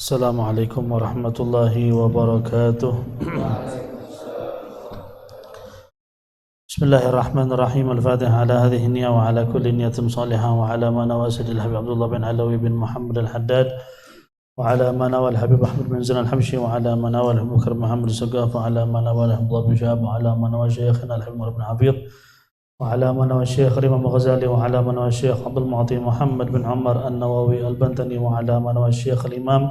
السلام عليكم ورحمة الله وبركاته. بسم الله الرحمن الرحيم. الفاتحة على هذه النية وعلى كل نية صالحة وعلى ما نوى سيد الحبيب عبد الله بن علوي بن محمد الحداد وعلى ما نوى الحبيب أحمد بن زين الحبشي وعلى ما نوى الحبيب بكر محمد السقاف وعلى ما نوى الحبيب الله بن شهاب وعلى ما نوى شيخنا الحبيب بن حفيظ وعلى من هو الشيخ الإمام الغزالي وعلى من هو الشيخ عبد المعطي محمد بن عمر النووي البنتني وعلى من هو الشيخ الإمام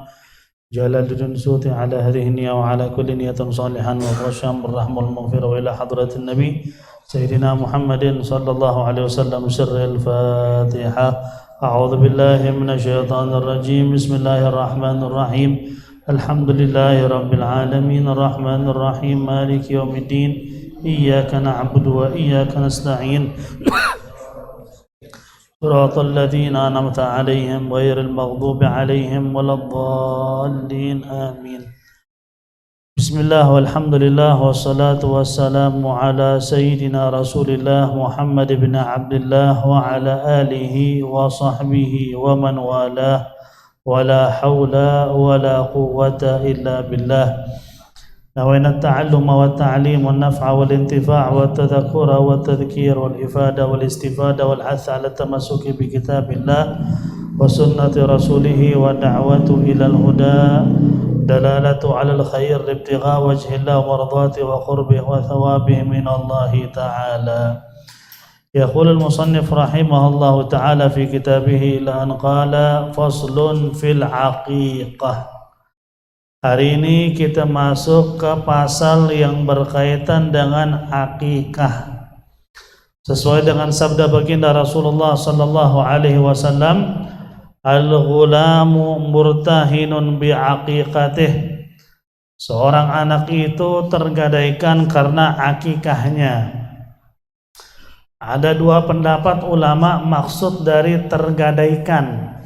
جلال الدين السوطي على هذه النية وعلى كل نية صالحا وغشام الرحمة والمغفرة وإلى حضرة النبي سيدنا محمد صلى الله عليه وسلم. سر الفاتحة. أعوذ بالله من الشيطان الرجيم. بسم الله الرحمن الرحيم. الحمد لله رب العالمين الرحمن الرحيم مالك يوم الدين إياك نعبد وإياك نستعين صراط الذين أنعمت عليهم غير المغضوب عليهم ولا الضالين آمين. بسم الله والحمد لله والصلاة والسلام على سيدنا رسول الله محمد بن عبد الله وعلى آله وصحبه ومن والاه ولا حول ولا قوة إلا بالله. نوينا التعلم والتعليم والنفع والانتفاع والتذكر والتذكير والإفادة والاستفادة والحث على التمسك بكتاب الله وسنة رسوله والدعوة إلى الهدى دلالة على الخير ابتغاء وجه الله ومرضاته وقربه وثوابه من الله تعالى. يقول المصنف رحمه الله تعالى في كتابه إلى أن قال فصل في العقيقة. Hari ini kita masuk ke pasal yang berkaitan dengan akikah. Sesuai dengan sabda baginda Rasulullah sallallahu alaihi wasallam, al-ghulamu murtahinun bi aqiqatih. Seorang anak itu tergadaikan karena akikahnya. Ada dua pendapat ulama maksud dari tergadaikan.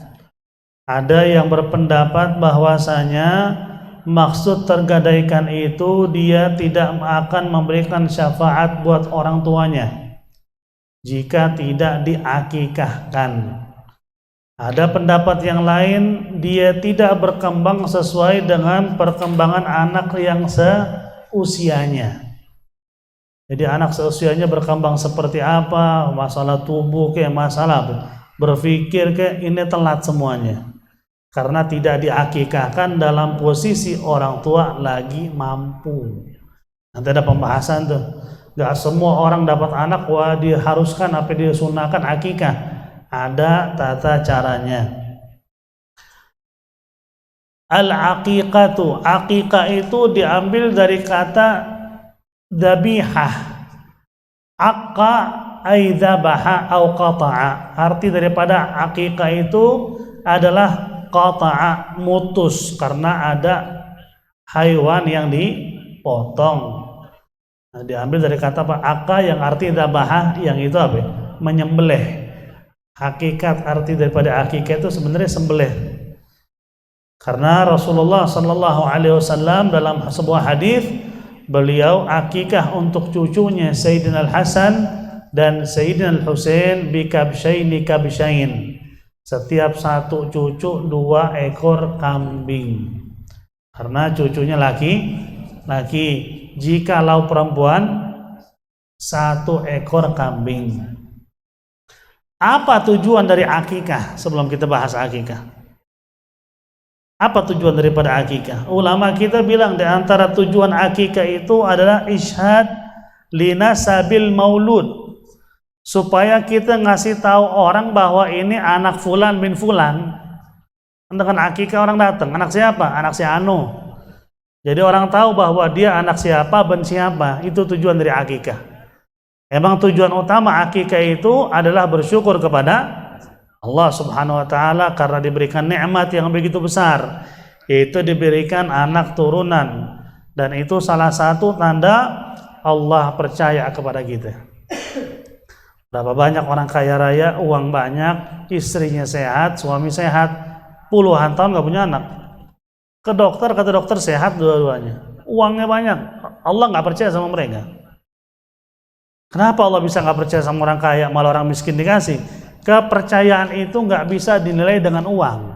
Ada yang berpendapat bahwasanya maksud tergadaikan itu dia tidak akan memberikan syafaat buat orang tuanya jika tidak diakikahkan. Ada pendapat yang lain, dia tidak berkembang sesuai dengan perkembangan anak yang seusianya. Jadi anak seusianya berkembang seperti apa, masalah tubuh kayak masalah berpikir kayak ini telat semuanya. Karena tidak diakikahkan dalam posisi orang tua lagi mampu. Nanti ada pembahasan tuh. Gak semua orang dapat anak wah diharuskan apa dia sunahkan akikah. Ada tata caranya. Al-aqiqatu, aqiqah itu diambil dari kata dabihah. Aqqa ay dzabaha au qata'a. Arti daripada aqiqah itu adalah qata'a, mutus, karena ada haiwan yang dipotong. Nah, diambil dari kata apa? Aqqa yang arti dzabaha, yang itu apa? Menyembelih. Hakikat arti daripada akikah itu sebenarnya sembelih. Karena Rasulullah sallallahu alaihi wasallam dalam sebuah hadis beliau akikah untuk cucunya Sayyidina Al-Hasan dan Sayyidina Al-Husain bi kabsyaini kabsyain. Setiap satu cucu 2 ekor kambing. Karena cucunya laki. Jikalau perempuan 1 ekor kambing. Apa tujuan dari akikah? Sebelum kita bahas akikah, apa tujuan daripada akikah? Ulama kita bilang di antara tujuan akikah itu adalah isyhad linasabil maulud, supaya kita ngasih tahu orang bahwa ini anak fulan bin fulan. Dengan akikah orang datang, anak siapa? Anak si Anu. Jadi orang tahu bahwa dia anak siapa bin siapa. Itu tujuan dari akikah. Emang tujuan utama akikah itu adalah bersyukur kepada Allah Subhanahu wa taala karena diberikan nikmat yang begitu besar, yaitu diberikan anak turunan, dan itu salah satu tanda Allah percaya kepada kita. Berapa banyak orang kaya raya, uang banyak, istrinya sehat, suami sehat, puluhan tahun gak punya anak. Ke dokter, kata dokter sehat dua-duanya, uangnya banyak. Allah gak percaya sama mereka. Kenapa Allah bisa gak percaya sama orang kaya, malah orang miskin dikasih? Kepercayaan itu gak bisa dinilai dengan uang.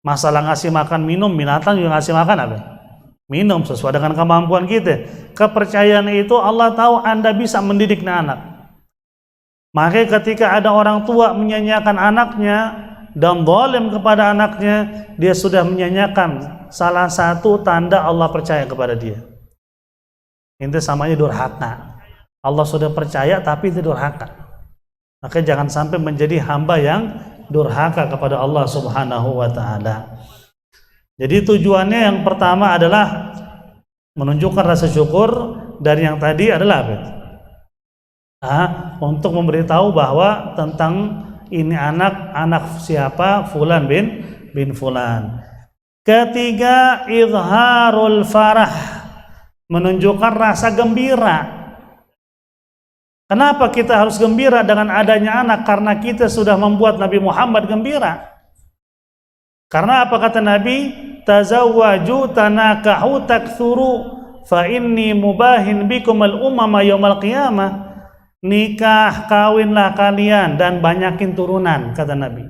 Masalah ngasih makan minum, binatang juga ngasih makan apa? Minum sesuai dengan kemampuan kita. Kepercayaan itu Allah tahu Anda bisa mendidik anak. Makanya ketika ada orang tua menyanyiakan anaknya dan zalim kepada anaknya, dia sudah menyanyiakan salah satu tanda Allah percaya kepada dia. Itu samanya durhaka. Allah sudah percaya tapi itu durhaka. Maka jangan sampai menjadi hamba yang durhaka kepada Allah Subhanahu wa taala. Jadi tujuannya yang pertama adalah menunjukkan rasa syukur, dan yang tadi adalah apa? Untuk memberitahu bahwa tentang ini anak siapa, fulan bin fulan. Ketiga, izharul farah, menunjukkan rasa gembira. Kenapa kita harus gembira dengan adanya anak? Karena kita sudah membuat Nabi Muhammad gembira. Karena apa kata Nabi? Tazawwaju tanakahu takthuru fa inni mubahin bikum al-umama yaumal qiyamah. Nikah, kawinlah kalian dan banyakin turunan, kata Nabi.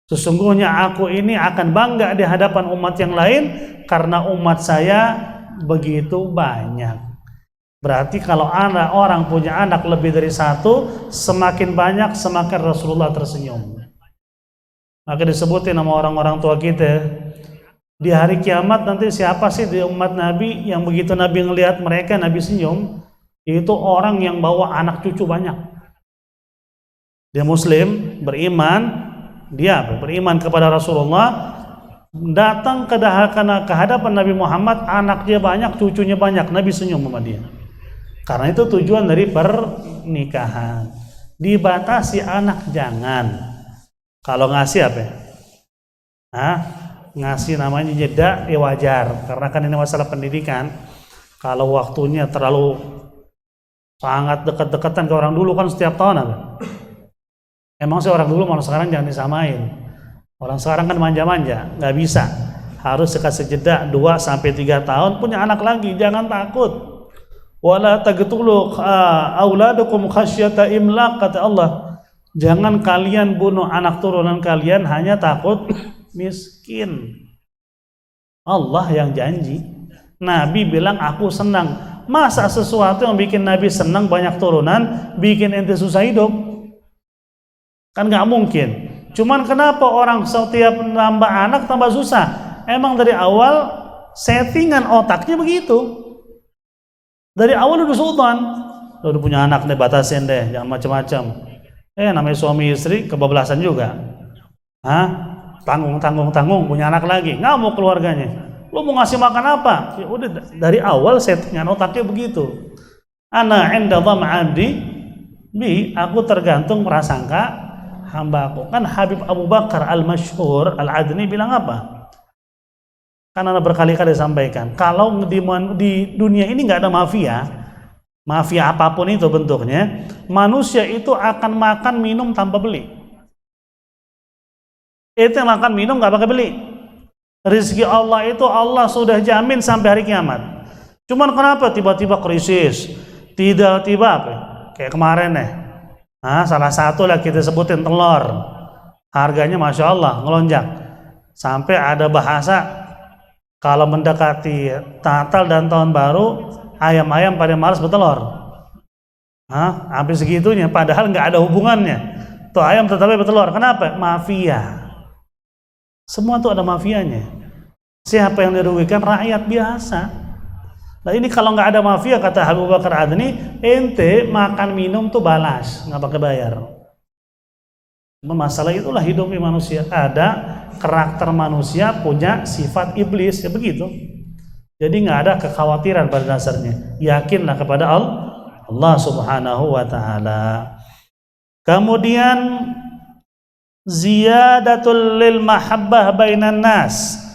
Sesungguhnya aku ini akan bangga di hadapan umat yang lain karena umat saya begitu banyak. Berarti kalau orang punya anak lebih dari satu, semakin banyak semakin Rasulullah tersenyum. Maka disebutin nama orang-orang tua kita, di hari kiamat nanti siapa sih di umat Nabi yang begitu Nabi ngelihat mereka Nabi senyum? Itu orang yang bawa anak cucu banyak. Dia muslim, beriman kepada Rasulullah, datang ke hadapan Nabi Muhammad, anak dia banyak, cucunya banyak, Nabi senyum sama dia. Karena itu tujuan dari pernikahan. Dibatasi anak jangan. Kalau ngasih apa ya? Ngasih namanya jeda ya wajar, karena kan ini masalah pendidikan. Kalau waktunya terlalu sangat dekat-dekatan ke orang dulu kan setiap tahun apa? Emang sih orang dulu malah sekarang jangan disamain. Orang sekarang kan manja-manja, nggak bisa. Harus dikasih jeda 2-3 tahun punya anak lagi, jangan takut. Wala taqtulu auladukum khasyata imlaq, kata Allah. Jangan kalian bunuh anak turunan kalian hanya takut miskin. Allah yang janji. Nabi bilang aku senang. Masa sesuatu yang bikin Nabi senang banyak turunan bikin ente susah hidup? Kan nggak mungkin. Cuman kenapa orang setiap nambah anak tambah susah? Emang dari awal settingan otaknya begitu. Dari awal udah sultan, udah punya anak nih, batasin deh, jangan macam-macam. Namanya suami istri kebablasan juga. Tanggung punya anak lagi, nggak mau keluarganya. Lu mau ngasih makan apa? Ya udah dari awal settingan otaknya begitu. Ana inda dham'abdi bi, aku tergantung prasangka hambaku. Kan Habib Abu Bakar al-Masyhur al-Adni bilang apa? Karena berkali-kali disampaikan, kalau di dunia ini nggak ada mafia apapun itu bentuknya, manusia itu akan makan minum tanpa beli. Itu yang makan minum nggak pakai beli. Rizki Allah itu Allah sudah jamin sampai hari kiamat. Cuman kenapa tiba-tiba krisis, tiba-tiba apa? Kayak kemarin salah satu lah kita sebutin telur, harganya masya Allah ngelonjak, sampai ada bahasa kalau mendekati Natal dan Tahun Baru, ayam-ayam pada malas bertelur. Hampir segitunya, padahal nggak ada hubungannya. Tuh ayam tetapnya bertelur. Kenapa? Mafia. Semua tuh ada mafianya. Siapa yang dirugikan? Rakyat biasa. Nah ini kalau nggak ada mafia, kata Abu Bakar Adni, ente makan minum tuh balas, nggak pakai bayar. Masalah itulah hidupnya manusia. Ada karakter manusia punya sifat iblis, ya begitu. Jadi nggak ada kekhawatiran pada dasarnya. Yakinlah kepada Allah Subhanahu wa taala. Kemudian ziyadatul lil mahabbah bainan nas.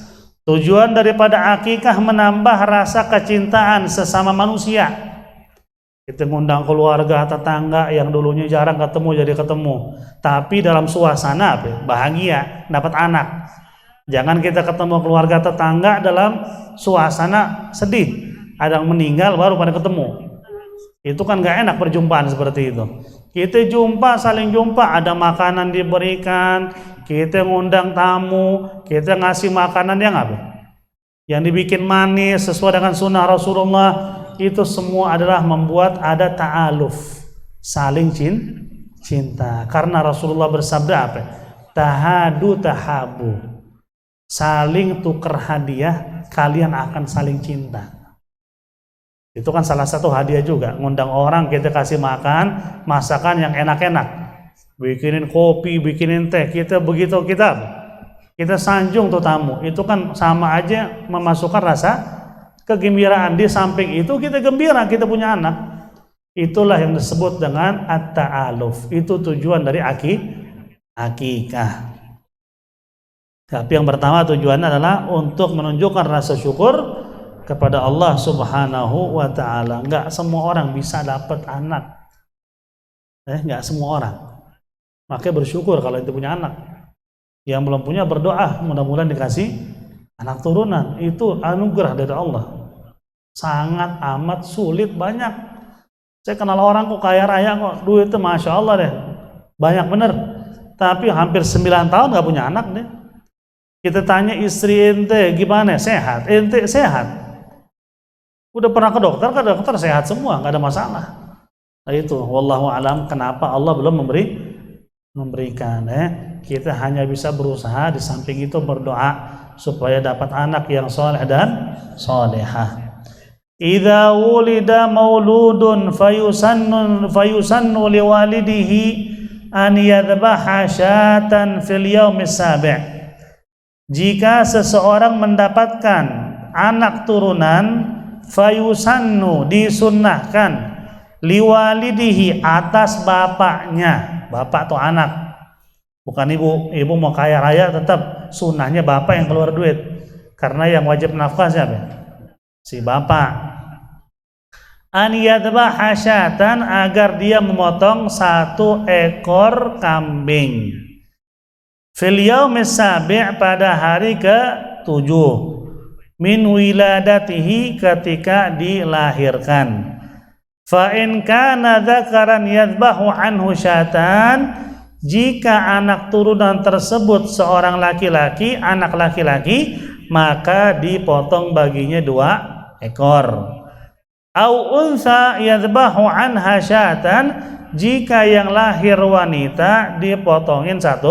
Tujuan daripada akikah menambah rasa kecintaan sesama manusia. Kita ngundang keluarga, tetangga yang dulunya jarang ketemu jadi ketemu. Tapi dalam suasana bahagia dapat anak. Jangan kita ketemu keluarga tetangga dalam suasana sedih. Ada yang meninggal baru pada ketemu. Itu kan gak enak perjumpaan seperti itu. Kita jumpa, saling jumpa, ada makanan diberikan, kita ngundang tamu, kita ngasih makanan yang apa? Yang dibikin manis sesuai dengan sunnah Rasulullah, itu semua adalah membuat ada ta'aluf, saling cinta. Karena Rasulullah bersabda apa? Tahadu tahabu, saling tukar hadiah, kalian akan saling cinta. Itu kan salah satu hadiah juga, ngundang orang kita kasih makan, masakan yang enak-enak, bikinin kopi, bikinin teh, kita begitu kita sanjung tuh tamu, itu kan sama aja memasukkan rasa kegembiraan. Di samping itu kita gembira kita punya anak, itulah yang disebut dengan at-ta'aluf. Itu tujuan dari akikah. Tapi yang pertama tujuannya adalah untuk menunjukkan rasa syukur kepada Allah Subhanahu wa ta'ala. Enggak semua orang bisa dapat anak, enggak semua orang. Makanya bersyukur kalau itu punya anak. Yang belum punya berdoa mudah-mudahan dikasih anak turunan. Itu anugerah dari Allah, sangat amat sulit. Banyak saya kenal orang kok kaya raya kok, duitnya masya Allah deh, banyak bener, tapi hampir 9 tahun gak punya anak deh. Kita tanya istri ente gimana, sehat? Ente sehat? Udah pernah ke dokter sehat semua, nggak ada masalah. Nah itu, wallahu alam, kenapa Allah belum memberikan. Kita hanya bisa berusaha, di samping itu berdoa supaya dapat anak yang soleh dan solehah. Idza wulida mauludun fayusannu liwalidihi an yadhbaha syatan fil yaumis sabi'. Jika seseorang mendapatkan anak turunan, fayusannu disunnahkan, liwalidihi atas bapaknya, bapak atau anak, bukan ibu mau kaya raya tetap sunnahnya bapak yang keluar duit, karena yang wajib nafkah siapa? Si bapak. An yadhbaha syatan, agar dia memotong 1 ekor kambing, fil yaumis sabi', pada hari ke-7, min wiladatihi, ketika dilahirkan. Fa in kana dzakaran yadhbahu anhu syatan, jika anak turunan tersebut seorang laki-laki, anak laki-laki, maka dipotong baginya 2 ekor. Au unsa yadhbahu anha syatan, jika yang lahir wanita dipotongin 1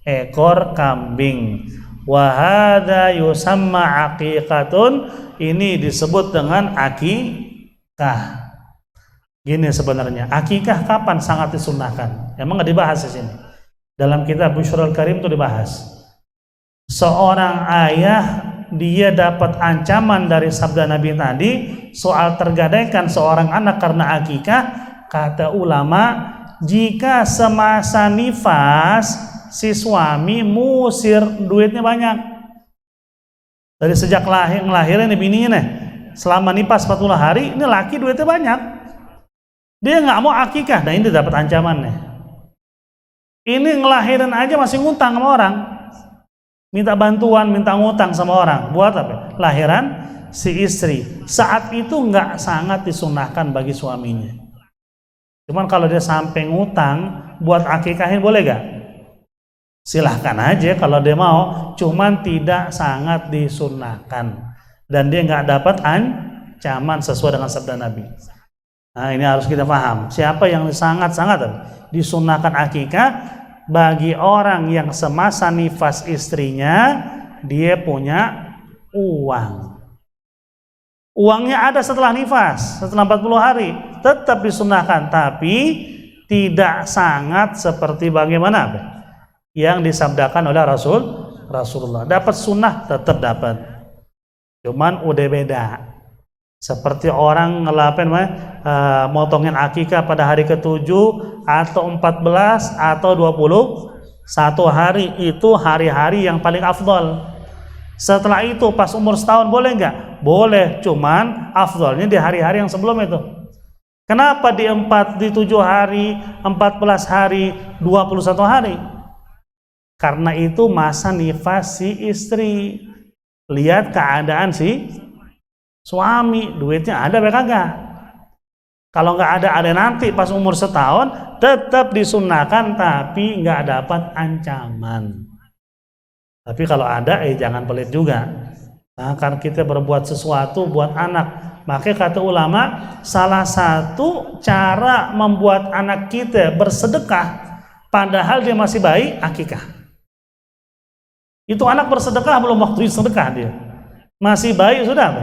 ekor kambing. Wa hadza yusamma aqiqatun, ini disebut dengan akikah. Gini sebenarnya, akikah kapan sangat disunahkan? Emang nggak dibahas di sini. Dalam kitab Busyrul Karim itu dibahas. Seorang ayah dia dapat ancaman dari sabda Nabi tadi soal tergadaikan seorang anak karena akikah. Kata ulama, jika semasa nifas si suami musir duitnya banyak. Dari sejak ngelahirin bininya nih, selama nifas 40 hari, ini laki duitnya banyak. Dia nggak mau akikah, nah ini dapat ancaman nih. Ini ngelahirin aja masih ngutang sama orang, minta bantuan, minta ngutang sama orang. Buat apa? Lahiran si istri. Saat itu nggak sangat disunahkan bagi suaminya. Cuman kalau dia sampai ngutang buat akikahin, boleh gak? Silahkan aja kalau dia mau, cuman tidak sangat disunahkan, dan dia nggak dapat ancaman sesuai dengan sabda Nabi. Nah ini harus kita paham. Siapa yang sangat-sangat disunahkan akikah? Bagi orang yang semasa nifas istrinya dia punya uangnya ada setelah nifas, setelah 40 hari, tetap disunahkan, tapi tidak sangat seperti bagaimana yang disabdakan oleh Rasulullah. Dapat sunnah tetap dapat, cuman udah beda. Seperti orang motongin akikah pada hari ke-7 atau 14 atau 21 hari, itu hari-hari yang paling afdol. Setelah itu pas umur setahun boleh nggak? Boleh, cuman afdolnya di hari-hari yang sebelum itu. Kenapa di 7 hari, 14 hari, 21 hari? Karena itu masa nifas si istri. Lihat keadaan si suami, duitnya ada apa kagak. Kalau nggak ada nanti pas umur setahun tetap disunahkan, tapi nggak dapat ancaman. Tapi kalau ada, jangan pelit juga. Nah, karena kita berbuat sesuatu buat anak, maka kata ulama, salah satu cara membuat anak kita bersedekah padahal dia masih bayi, akikah. Itu anak bersedekah belum waktu sedekah dia, masih bayi sudah.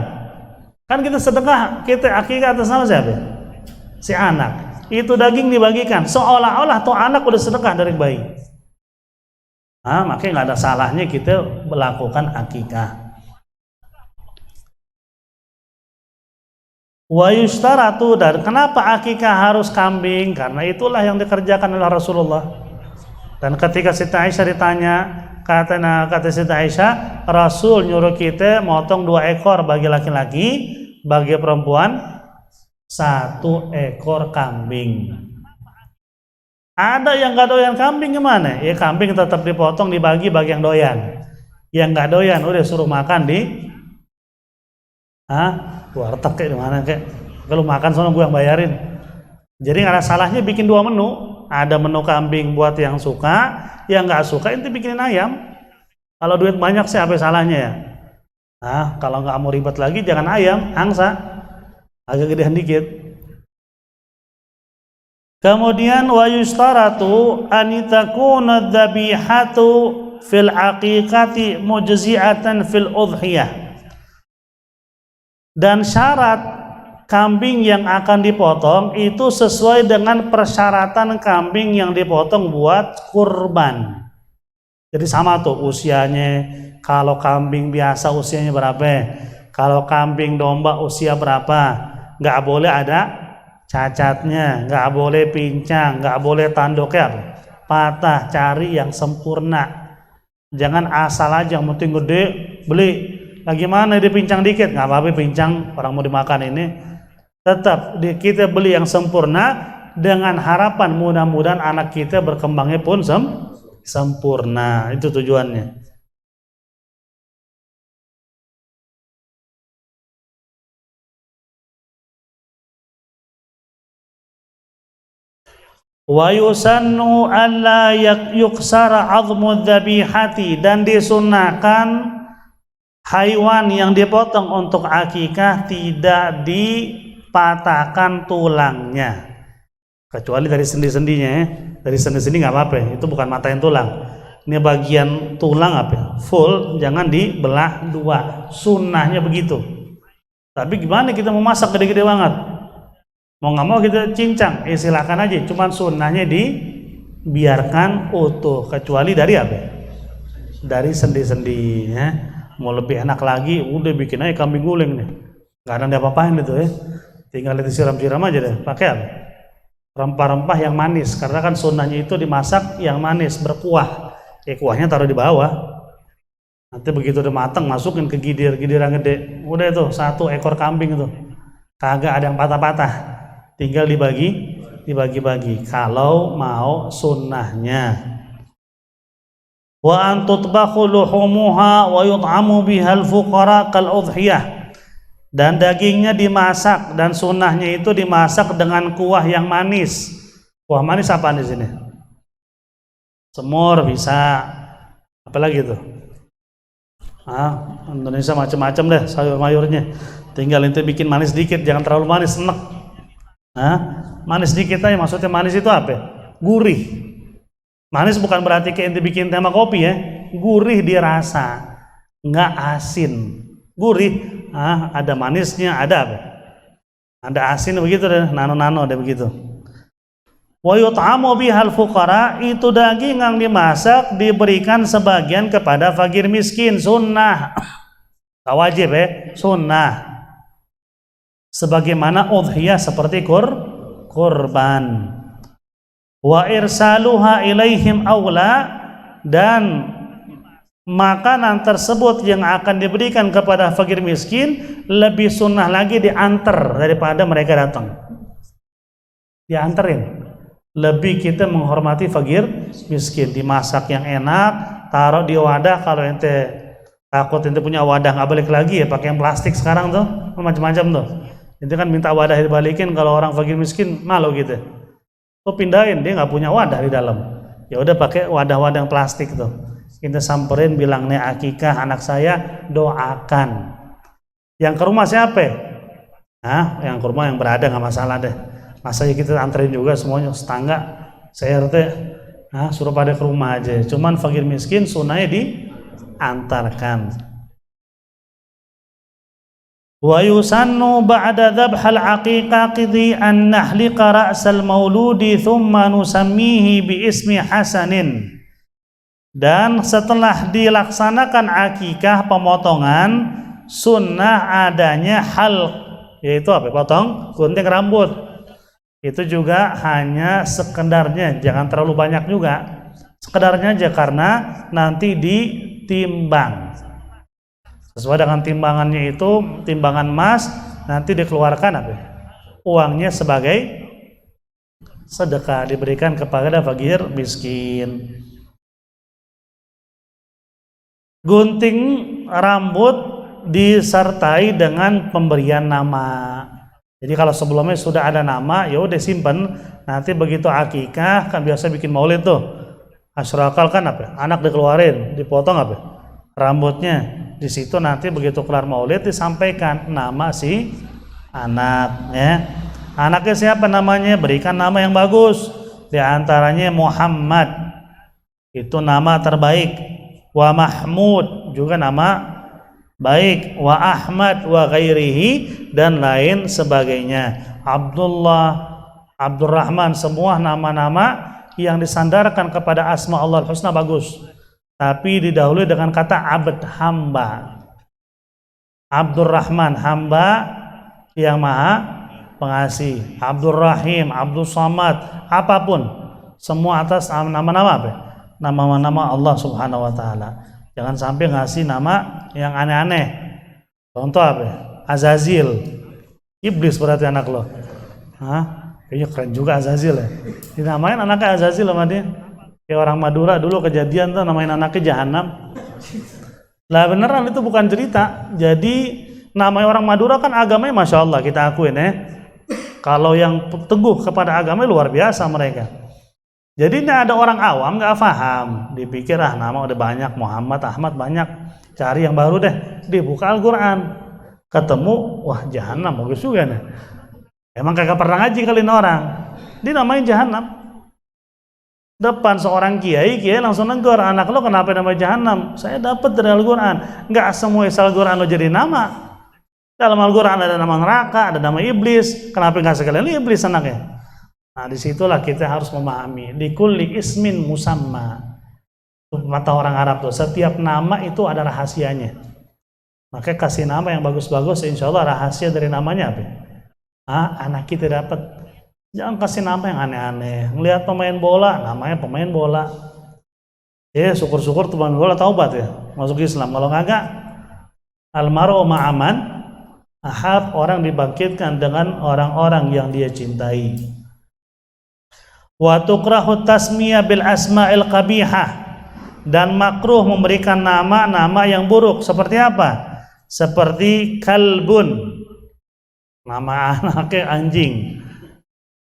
Kan kita sedekah, kita akikah atas nama siapa? Si anak. Itu daging dibagikan seolah-olah tuh anak udah sedekah dari bayi. Makanya nggak ada salahnya kita melakukan akikah. Wa yustaratu, dan kenapa akikah harus kambing? Karena itulah yang dikerjakan oleh Rasulullah. Dan ketika Siti Aisyah ditanya, kata Siti Aisyah, Rasul nyuruh kita motong 2 ekor bagi laki-laki, bagi perempuan 1 ekor kambing. Ada yang nggak doyan kambing gimana? Ya kambing tetap dipotong, dibagi bagi yang doyan. Yang nggak doyan udah suruh makan di warteg kayak di mana kayak. Kalau makan soalnya gue yang bayarin. Jadi nggak ada salahnya bikin 2 menu. Ada menu kambing buat yang suka, yang nggak suka itu bikinin ayam. Kalau duit banyak sih apa salahnya ya? Kalau nggak mau ribet lagi jangan ayam, angsa. Agak gedean dikit. Kemudian wa yustaratu an takuna dzabihatu fil aqiqati mujzi'atan fil udhiyah. Dan syarat kambing yang akan dipotong itu sesuai dengan persyaratan kambing yang dipotong buat kurban. Jadi sama tuh usianya. Kalau kambing biasa usianya berapa? Kalau kambing domba usia berapa? Nggak boleh ada cacatnya, nggak boleh pincang, nggak boleh tanduknya patah, cari yang sempurna. Jangan asal aja yang penting gede beli. Lagi mana dia pincang dikit, nggak apa-apa pincang, orang mau dimakan ini. Tetap kita beli yang sempurna dengan harapan mudah-mudahan anak kita berkembangnya pun sempurna. Itu tujuannya. Wa yusannu alla yuksara 'azmu dzabihati, dan disunahkan haiwan yang dipotong untuk akikah tidak dipatahkan tulangnya, kecuali dari sendi-sendinya ya. Dari sendi-sendi nggak apa-apa, itu bukan matahin tulang. Ini bagian tulang full, jangan dibelah 2. Sunnahnya begitu. Tapi gimana kita mau masak gede-gede banget? Mau nggak mau kita cincang, silakan aja. Cuman sunnahnya dibiarkan utuh, kecuali dari dari sendi-sendi ya. Mau lebih enak lagi, udah bikin aja kambing guling nih, nggak ada apa-apain itu ya. Tinggal disiram-siram aja deh. Pakai rempah-rempah yang manis, karena kan sunnahnya itu dimasak yang manis berkuah. Kuahnya taruh di bawah. Nanti begitu udah matang, masukin ke gidir-gidiran gede. Udah itu 1 ekor kambing itu, kagak ada yang patah-patah. Tinggal dibagi-bagi kalau mau sunnahnya. Wa an tutbakhu luhumuha wa yut'amu bihal fuqara kal udhiyah, dan dagingnya dimasak, dan sunnahnya itu dimasak dengan kuah yang manis. Kuah manis apa di sini? Semur bisa, apalagi itu? Indonesia macam-macam deh sayur-mayurnya. Tinggal itu bikin manis dikit, jangan terlalu manis, enak. Manis dikit aja, maksudnya manis itu apa? Gurih. Manis bukan berarti kayak ente bikin teh sama kopi ya. Gurih dirasa, nggak asin. Gurih, ada manisnya, ada ada asin begitu deh, nano-nano ada begitu. Wa yut'amu bihal fuqara, itu daging yang dimasak diberikan sebagian kepada fakir miskin, sunnah. Tak wajib sunnah. Sebagaimana udhiyah seperti kurban. Wa irsaluha ilaihim aula, dan makanan tersebut yang akan diberikan kepada fakir miskin lebih sunnah lagi diantar daripada mereka datang. Dianterin. Lebih kita menghormati fakir miskin, dimasak yang enak, taruh di wadah. Kalau ente takut ente punya wadah nggak balik lagi ya, pakai yang plastik sekarang tuh macam-macam tuh. Itu kan minta wadah dibalikin, kalau orang fakir miskin malu gitu. Tuh pindahin, dia nggak punya wadah di dalam. Ya udah pakai wadah-wadah yang plastik tuh. Kita samperin, bilang nih akikah anak saya, doakan. Yang ke rumah siapa? Nah, yang ke rumah yang berada nggak masalah deh. Masa ya kita anterin juga semuanya setangga, CRT, suruh pada ke rumah aja. Cuman fakir miskin sunahnya diantarkan. Wa yusannu ba'da dzabhal aqiqati an nahliqa ra'sal mauludi thumma nusammihi bi ismi hasanin. Dan setelah dilaksanakan akikah pemotongan, sunnah adanya halq, yaitu apa? Potong gunting rambut. Itu juga hanya sekedarnya, jangan terlalu banyak juga. Sekedarnya aja, karena nanti ditimbang. Sesuai dengan timbangannya itu, timbangan emas, nanti dikeluarkan apa? Uangnya sebagai sedekah, diberikan kepada fakir miskin. Gunting rambut disertai dengan pemberian nama. Jadi kalau sebelumnya sudah ada nama, ya udah simpen. Nanti begitu akikah, kan biasa bikin maulid tuh. Asyrakal kan apa? Anak dikeluarin, dipotong apa? Rambutnya. Di situ nanti begitu kelar maulid disampaikan nama si anak, ya. Anaknya siapa namanya? Berikan nama yang bagus. Di antaranya Muhammad, itu nama terbaik. Wa Mahmud, juga nama baik. Wa Ahmad wa ghairihi, dan lain sebagainya. Abdullah, Abdurrahman, semua nama-nama yang disandarkan kepada asma Allah Husna bagus. Tapi didahului dengan kata abd, hamba. Abdurrahman, hamba yang maha pengasih. Abdurrahim, Abdul Samad, apapun, semua atas nama-nama apa? Nama-nama Allah Subhanahu wa taala. Jangan sampai ngasih nama yang aneh-aneh. Contoh apa? Azazil. Iblis berarti anak lo. Kayaknya keren juga Azazil ya. Dinamain anaknya Azazil sama dia. Kayak orang Madura dulu kejadian tuh, namain anaknya Jahanam. Lah beneran, itu bukan cerita. Jadi namanya orang Madura kan agamanya Masya Allah, kita akuin ya. Kalau yang teguh kepada agama luar biasa mereka. Jadi ini ada orang awam nggak paham, dipikir nama udah banyak, Muhammad, Ahmad banyak, cari yang baru deh. Dibuka Al-Quran, ketemu, wah Jahanam, bagus juga nih. Emang kagak pernah ngaji kali ini orang, dinamain Jahanam. Depan seorang kiai langsung negor, anak lo kenapa namanya Jahanam? Saya dapat dari Al-Quran. Nggak semua isi Al-Quran lo jadi nama. Dalam Al-Quran ada nama neraka, ada nama iblis. Kenapa nggak sekalian iblis anaknya? Nah disitulah kita harus memahami. Likulli ismin musamma. Mata orang Arab tuh, setiap nama itu ada rahasianya. Makanya kasih nama yang bagus-bagus, insya Allah rahasia dari namanya apa? Anak kita dapat. Jangan kasih nama yang aneh-aneh. Ngelihat pemain bola, namanya pemain bola. Ya syukur-syukur tuh pemain bola taubat ya, masuk Islam. Kalau kagak, almaru ma'aman ahab, orang dibangkitkan dengan orang-orang yang dia cintai. Wa tukrahu tasmiyah bil asma'il qabihah, dan makruh memberikan nama-nama yang buruk. Seperti apa? Seperti kalbun, nama anaknya anjing.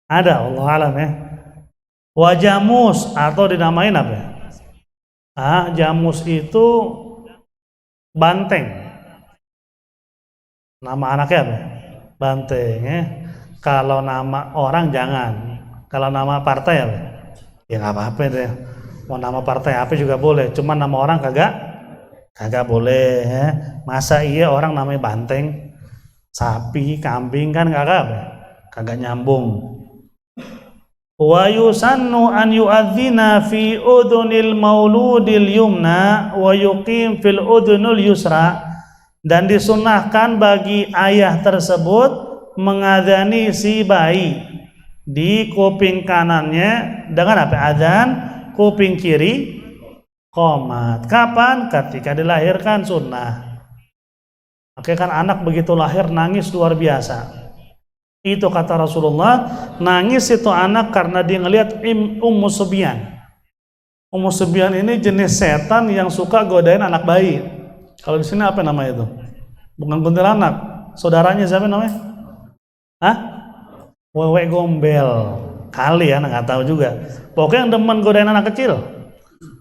Ada, Allah alam ya. Wajamus, atau dinamain apa? Jamus itu banteng. Nama anaknya apa? Banteng ya. Kalau nama orang jangan. Kalau nama partai apa? Ya nggak apa-apa deh. Mau nama partai apa juga boleh. Cuma nama orang kagak boleh ya. Masa iya orang namanya banteng, sapi, kambing, kan kagak nyambung. Wa yusannu an yu'adzina fi udhunil mauludil yumna wa yuqim fil udhunil yusra, dan disunnahkan bagi ayah tersebut mengadzani si bayi di kuping kanannya dengan apa? Adzan, kuping kiri qomat. Kapan? Ketika dilahirkan, sunnah. Oke, kan anak begitu lahir nangis luar biasa. Itu kata Rasulullah, nangis itu anak karena dia ngelihat Ummu Subyan. Ummu Subyan ini jenis setan yang suka godain anak bayi. Kalau di sini apa namanya itu? Bukan kuntilanak. Saudaranya siapa namanya? Hah? Wewe gombel kali ya, nggak tahu juga. Pokoknya yang demen godain anak kecil.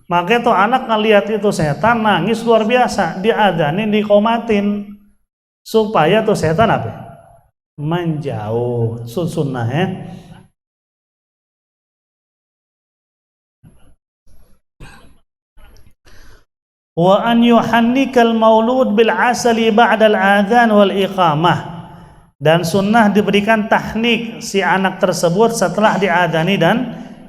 Makanya tuh anak ngelihat itu setan nangis luar biasa, diadanin, dikomatin supaya tuh setan apa? Menjauh. Sunnah ya. Wa an yuhannikal maulud bil asali ba'dal adzan wal iqamah. Dan sunnah diberikan tahnik si anak tersebut setelah diadani dan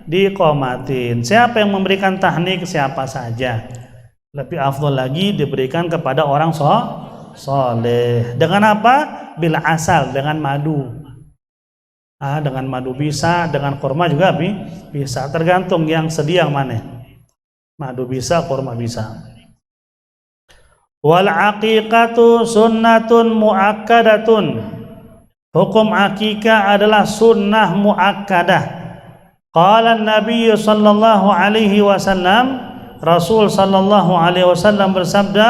diqomatin. Siapa yang memberikan tahnik? Siapa saja. Lebih afdal lagi diberikan kepada orang soleh. Dengan apa? Bil asal, dengan madu. Dengan madu bisa, dengan kurma juga bisa. Tergantung yang sedia yang mana. Madu bisa, kurma bisa. Wal aqiqatu sunnatun muakkadatun. Hukum akikah adalah sunnah muakkadah. Qala Nabi sallallahu alaihi wasallam, Rasul sallallahu alaihi wasallam bersabda,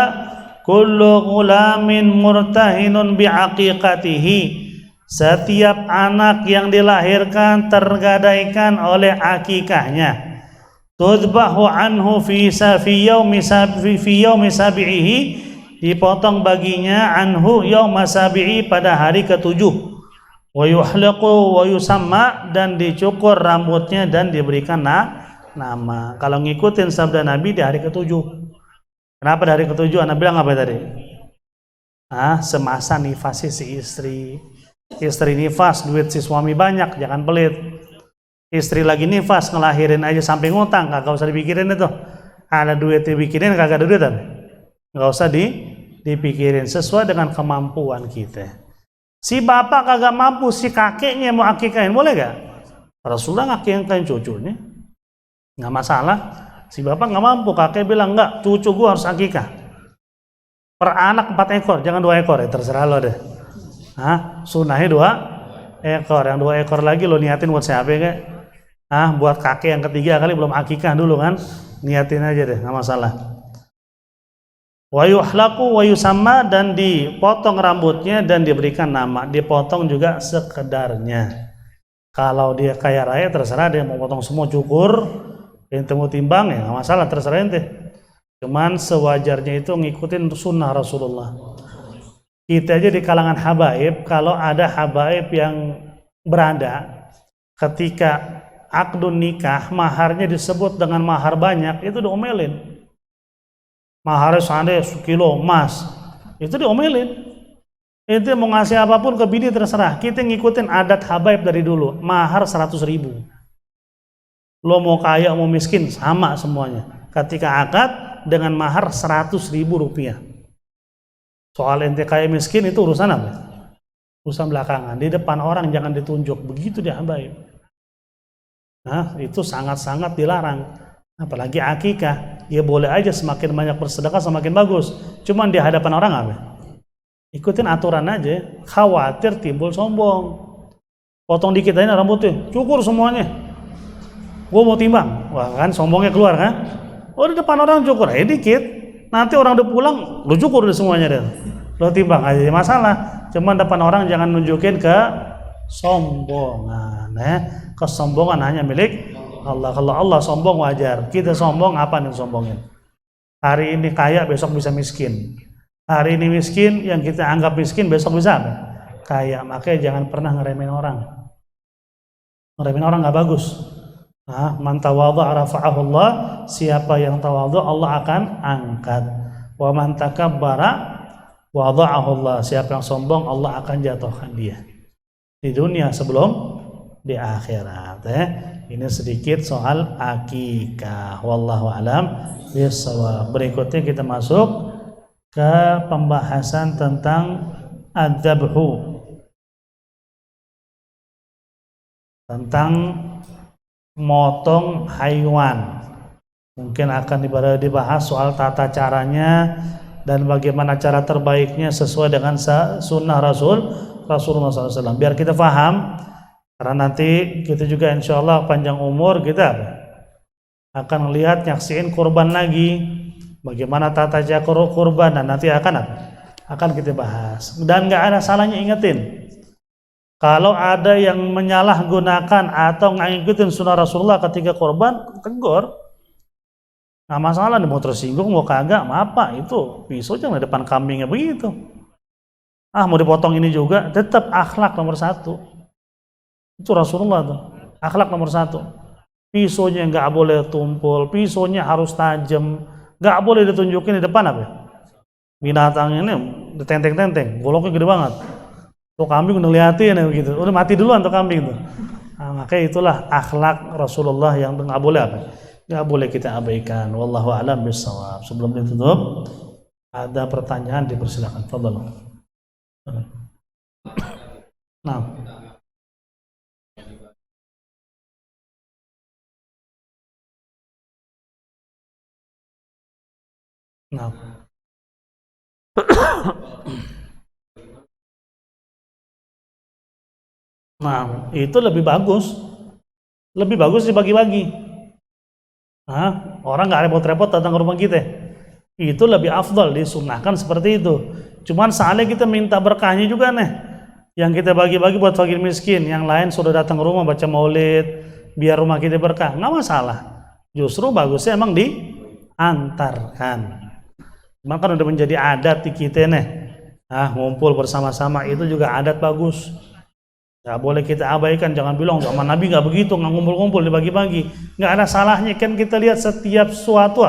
kullu ghulamin murtahinun bi aqiqatihi. Setiap anak yang dilahirkan tergadaikan oleh akikahnya. Tudbahu anhu fi yaumi sabihi, dipotong baginya anhu yauma sabihi pada hari ketujuh. Wa yuhlaqu wa yusamma, dan dicukur rambutnya dan diberikan nama. Kalau ngikutin sabda Nabi di hari ketujuh. Kenapa di hari ketujuh? Anda bilang apa tadi? Semasa nifasi si istri. Istri nifas, duit si suami banyak, jangan pelit. Istri lagi nifas, ngelahirin aja sampai ngutang, kagak usah dipikirin itu. Ada duit dipikirin, kagak ada duit, nggak usah dipikirin, sesuai dengan kemampuan kita. Si bapak kagak mampu, si kakeknya mau akikahin, boleh gak? Rasulullah ngakikahin cucunya, nggak masalah. Si bapak nggak mampu, kakek bilang enggak, cucu gua harus akikah. Per anak 4 ekor, jangan 2 ekor ya, terserah lo deh. Sunnahnya 2 ekor, yang 2 ekor lagi lo niatin buat siapa ya? Buat kakek yang ketiga kali belum akikah dulu kan, niatin aja deh, nggak masalah. Wa yuhlaqu wa yusamma, dan dipotong rambutnya dan diberikan nama. Dipotong juga sekedarnya. Kalau dia kaya raya terserah, dia mau potong semua cukur, ente mau timbang ya nggak masalah, terserah ente. Cuman sewajarnya itu ngikutin sunnah Rasulullah. Kita aja di kalangan habaib, kalau ada habaib yang berada ketika akdun nikah, maharnya disebut dengan mahar banyak, itu diomelin. Maharnya seandainya 1 kilo emas, itu diomelin. Itu mau ngasih apapun ke bini terserah. Kita ngikutin adat habaib dari dulu, mahar 100.000. Lo mau kaya mau miskin sama semuanya. Ketika akad dengan mahar 100.000 rupiah. Soal ente kaya miskin itu urusan apa? Urusan belakangan. Di depan orang jangan ditunjuk. Begitu dia habaib. Itu sangat-sangat dilarang. Apalagi akikah. Ya boleh aja semakin banyak bersedekah semakin bagus. Cuman di hadapan orang apa? Ikutin aturan aja. Khawatir timbul sombong. Potong dikit aja rambutnya. Cukur semuanya. Gue mau timbang. Wah kan sombongnya keluar kan? Di depan orang cukur aja dikit. Nanti orang udah pulang, lu cukur udah semuanya deh. Lu timbang aja, masalah. Cuman depan orang jangan nunjukin ke sombongan. Kesombongan hanya milik Allah. Kalau Allah sombong wajar. Kita sombong, apa nih sombongin? Hari ini kaya, besok bisa miskin. Hari ini miskin, yang kita anggap miskin, besok bisa apa? Kaya. Makanya jangan pernah ngeremehin orang. Ngeremehin orang gak bagus. Man tawadha rafa'ahu Allah, siapa yang tawadhu Allah akan angkat. Wa man takabbara wadha'ahu Allah, siapa yang sombong Allah akan jatuhkan dia di dunia sebelum di akhirat. Ini sedikit soal akikah. Wallahu alam bissawab. Berikutnya kita masuk ke pembahasan tentang adzabhu, tentang motong hewan. Mungkin akan dibahas soal tata caranya dan bagaimana cara terbaiknya sesuai dengan sunnah Rasulullah SAW. Biar kita paham, karena nanti kita juga insya Allah panjang umur, kita akan melihat nyaksiin kurban lagi, bagaimana tata cara kurban, dan nanti akan kita bahas. Dan nggak ada salahnya ingetin. Kalau ada yang menyalahgunakan atau ngikutin sunnah Rasulullah ketika korban, tegur. Nah masalah nih, mau tersinggung mau kagak, apa itu pisau jangan di depan kambingnya begitu. Mau dipotong ini juga, tetap akhlak nomor satu. Itu Rasulullah tuh, akhlak nomor satu. Pisaunya nggak boleh tumpul, pisaunya harus tajam, nggak boleh ditunjukin di depan apa? Binatang ini ditenteng-tenteng, goloknya gede banget. Tuh kambing udah liatin ya begitu, udah mati duluan tuh kambing tuh. Nah, makanya itulah akhlak Rasulullah yang nggak boleh apa? Nggak boleh kita abaikan. Wallahu a'lam bishawab. Sebelum ditutup, ada pertanyaan dipersilakan. Fadhal. Nah. Nah. Nah, itu lebih bagus. Lebih bagus dibagi-bagi. Orang nggak repot-repot datang ke rumah kita. Itu lebih afdal, disunnahkan seperti itu. Cuman soalnya kita minta berkahnya juga nih. Yang kita bagi-bagi buat fakir miskin, yang lain sudah datang ke rumah baca maulid, biar rumah kita berkah, nggak masalah. Justru bagusnya emang diantarkan. Cuman kan udah menjadi adat di kita nih. Ngumpul bersama-sama itu juga adat bagus. Nggak boleh kita abaikan, jangan bilang zaman Nabi nggak begitu, nggak ngumpul-ngumpul dibagi-bagi. Nggak ada salahnya, kan kita lihat setiap suatu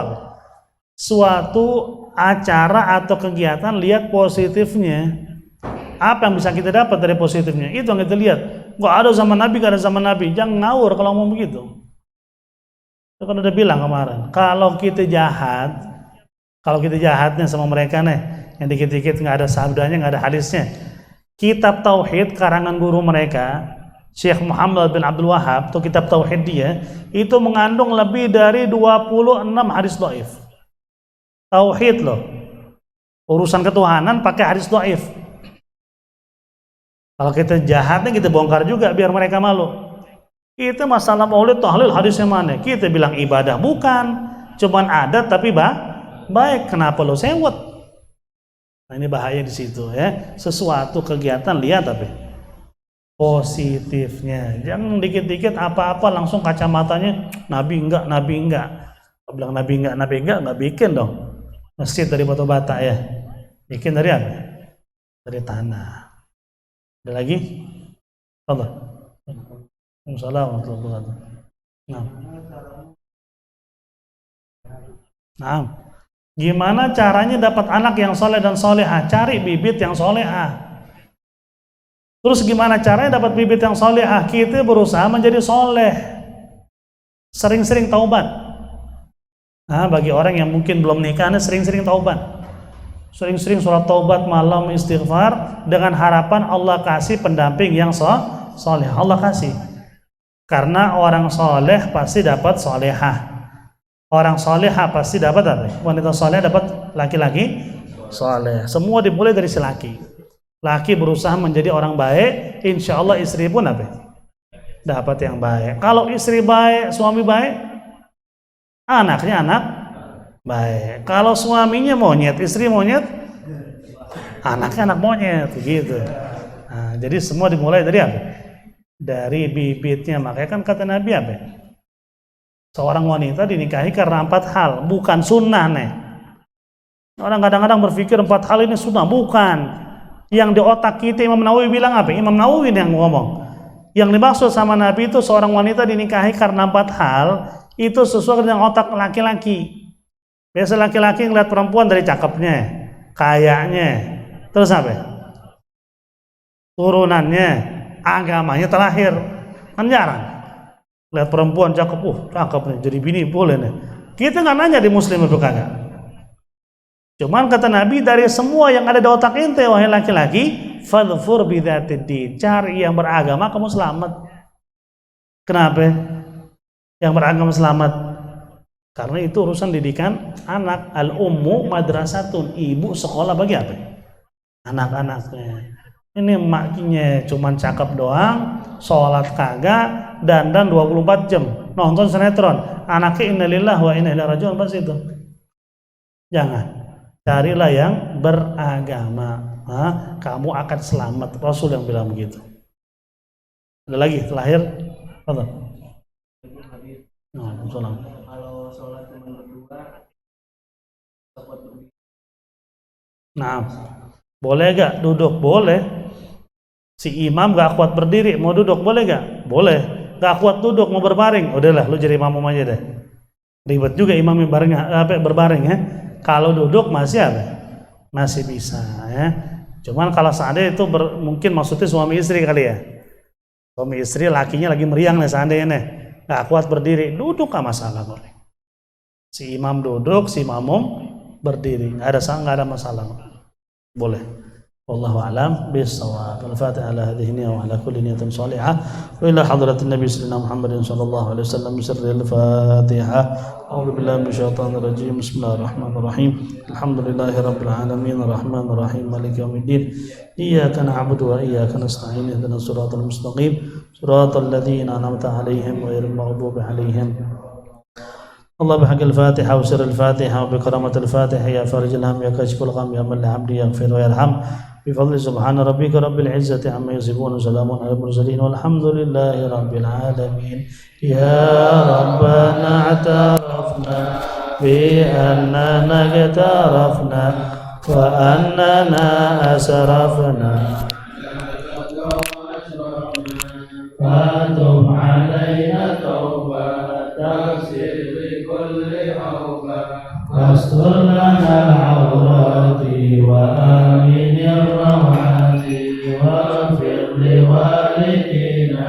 acara atau kegiatan, lihat positifnya. Apa yang bisa kita dapat dari positifnya? Itu yang kita lihat. Nggak ada zaman Nabi, nggak ada zaman Nabi. Jangan ngawur kalau ngomong begitu. Saya kan udah bilang kemarin, kalau kita jahatnya sama mereka nih, yang dikit-dikit nggak ada sabdanya, nggak ada hadisnya. Kitab Tauhid karangan guru mereka, Syekh Muhammad bin Abdul Wahab, atau kitab Tauhid dia, itu mengandung lebih dari 26 hadis dhaif. Tauhid loh. Urusan ketuhanan pakai hadis dhaif. Kalau kita jahatnya kita bongkar juga biar mereka malu. Kita masalah maulid tahlil hadisnya mana? Kita bilang ibadah bukan, cuman adat tapi baik. Kenapa lo sewot? Nah ini bahaya di situ ya. Sesuatu kegiatan lihat tapi positifnya. Jangan dikit-dikit apa-apa langsung kacamatanya Nabi enggak. Kalau bilang Nabi enggak bikin dong masjid dari batu bata ya. Bikin dari apa? Dari tanah. Ada lagi? Allah. Assalamualaikum warahmatullahi wabarakatuh. Nah. Gimana caranya dapat anak yang soleh dan solehah? Cari bibit yang solehah. Terus gimana caranya dapat bibit yang solehah? Kita berusaha menjadi soleh. Sering-sering taubat. Bagi orang yang mungkin belum nikah, sering-sering taubat. Sering-sering surat taubat malam istighfar dengan harapan Allah kasih pendamping yang soleh. Allah kasih. Karena orang soleh pasti dapat solehah. Orang solehah pasti dapat apa? Wanita soleh dapat laki-laki soleh. Semua dimulai dari si laki. Laki berusaha menjadi orang baik, insya Allah istri pun apa? Dapat yang baik. Kalau istri baik, suami baik, anaknya anak baik. Kalau suaminya monyet, istri monyet, anaknya anak monyet, begitu. Nah, jadi semua dimulai dari apa? Dari bibitnya. Makanya kan kata Nabi apa? Seorang wanita dinikahi karena 4 hal, bukan sunnah nih. Orang kadang-kadang berpikir 4 hal ini sunnah, bukan. Yang di otak kita Imam Nawawi bilang apa? Imam Nawawi yang ngomong. Yang dimaksud sama Nabi itu seorang wanita dinikahi karena 4 hal, itu sesuai dengan otak laki-laki. Biasa laki-laki ngeliat perempuan dari cakepnya, kayaknya, terus apa? Turunannya, agamanya terakhir. Kan jarang. Lihat perempuan cakep, cakep nih, jadi bini boleh nih. Kita nggak nanya di muslim itu kagak. Cuman kata Nabi, dari semua yang ada di otak ente wahai laki-laki, fadhfur bidzatid, cari yang beragama kamu selamat. Kenapa? Yang beragama selamat. Karena itu urusan didikan anak. Al-ummu madrasatun, ibu sekolah bagi apa? Anak-anaknya. Ini maknya cuman cakep doang, sholat kagak, dandan 24 jam, nonton sinetron, anaknya innalillahi wa inna ilaihi raji'un, pas itu. Jangan. Carilah yang beragama. Kamu akan selamat. Rasul yang bilang begitu. Ada lagi terakhir. Apa? Nah, Kalau sholat cuma berdua, dapat berdiri. Nah, boleh gak duduk? Boleh. Si imam gak kuat berdiri, mau duduk boleh gak? Boleh. Gak kuat duduk, mau berbaring, udahlah lu jadi imam aja deh. Ribet juga imam yang berbaring ya. Kalau duduk masih apa? Masih bisa ya. Cuman kalau seandainya itu mungkin maksudnya suami istri kali ya. Suami istri lakinya lagi meriang nih seandainya nih. Gak kuat berdiri, duduk gak masalah kok. Si imam duduk, si makmum berdiri, nggak ada masalah, boleh. Wallahu a'lam bissawab. Al-Fatihah ala hadhihi niyyah wa ala kulli niyatin salihah. Wa ila hadratin Nabi sallallahu Muhammadin sallallahu alaihi wasallam sirril Fatihah. A'udzu billahi minasyaitonir rajim. Bismillahirrahmanirrahim. Alhamdulillahi rabbil alamin arrahmanir rahim maliki yaumiddin. Iyyaka na'budu wa iyyaka nasta'in ihdinas siratal mustaqim. Siratal ladzina an'amta 'alaihim ghairil maghdubi 'alaihim. الله بحق الفاتحة وسر الفاتحة وبكرامة الفاتحة يا فارج الهم يا كاشف الغم يا من لعبدي يغفر ويرحم بفضل سبحان ربك رب العزة عما يصفون وسلام على المرسلين والحمد لله رب العالمين يا ربنا اعترفنا بأننا اقترفنا وأننا أسرفنا فتب علينا توبة تغفر لكل أوبة واستر لنا العورات وآمن الروعات واغفر لوالدينا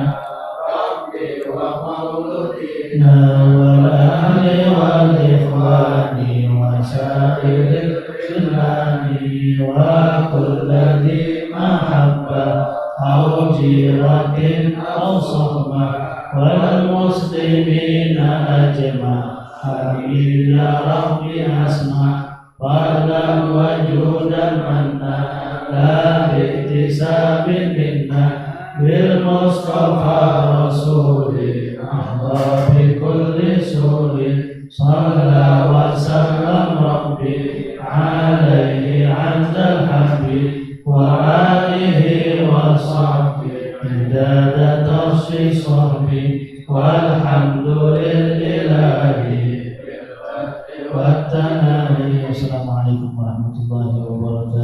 ربي ومولودينا والأهل والإخوان وسائر الخلان وكل ذي محبة أو جيرة أو صحبة والمسلمين أجمعين يا ربي أسمع فضلا وجودا منا لا باكتساب منا بالمصطفى رسول أحظى بكل سور صلى وسلم ربي عليه عند الحبيب وآله وصحبه عداد تخصيص صحبه والحمد لله والتناهي. والسلام عليكم ورحمة الله وبركاته.